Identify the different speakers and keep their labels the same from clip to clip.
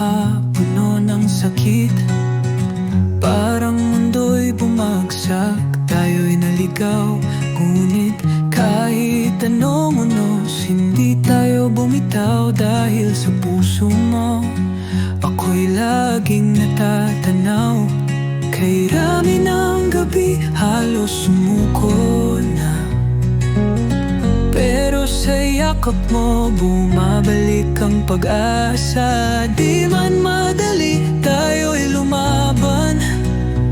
Speaker 1: luha, puno ng sakit. Parang mundo'y bumagsak, tayo'y naligaw. Ngunit kahit anong unos, hindi tayo bumitaw. Dahil sa puso mo, ako'y laging natatanaw. Kay rami ng gabi, halos sumuko na. Pero sa yakap mo, bumabalik ang pag-asa. Di man madali, tayo'y lumaban.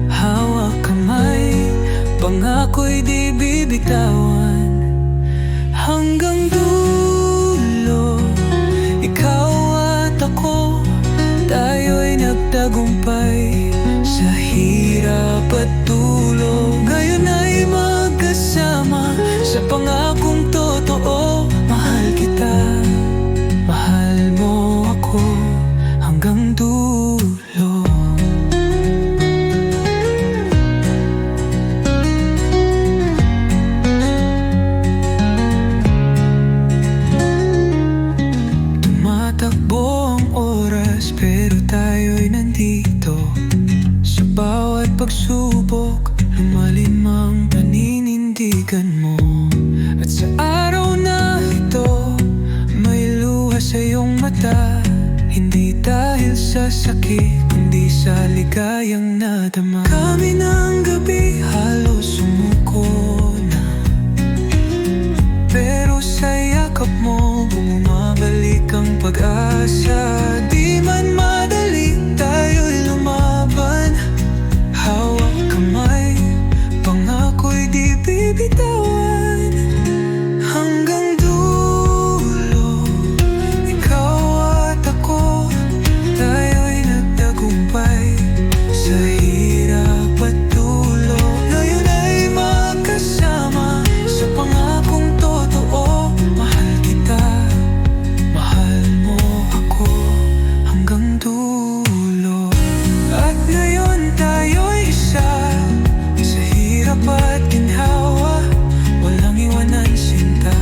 Speaker 1: Hawak kamay, pangako'y di bibitawan. Hanggang dulo, ikaw at ako, tayo'y nagtagumpay. Sa hirap at dulo, ngayon ay magkasama. Sa pangakong totoo, mahal kita, mahal mo ako hanggang dulo. Tumatakbo ang oras, pero tayo'y nandito. Sa bawat pagsubok, lumalim ang paninindigan mo. At sa araw na ito, may luha sa iyong mata. Hindi dahil sa sakit, kundi sa ligayang nadama. Kami ng gabi, halos sumuko na. Pero sa yakap mo, bumabalik ang pag-asa. Di man madali, tayo'y lumaban. Hawak kamay, pangako'y di bibitawan. Hanggang dulo, ikaw at ako, tayo'y nagtagumpay. Sa hirap at dulo, ngayon ay magkasama. Sa pangakong totoo, mahal kita, mahal mo ako hanggang dulo. At ngayon tayo'y isa, sa hirap at ginhawa, walang iwanan sinta.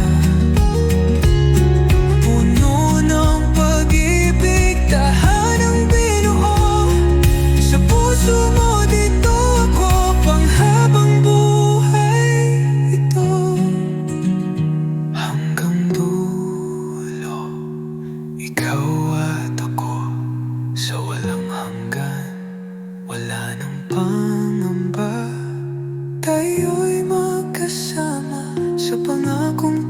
Speaker 1: Puno ng pag-ibig, tahanang binuo. Sa puso mo dito ako, panghabang buhay ito. Hanggang dulo, ikaw at ako, sa walang hanggan, wala nang pangamba. Tayo'y magkasama sa pangakong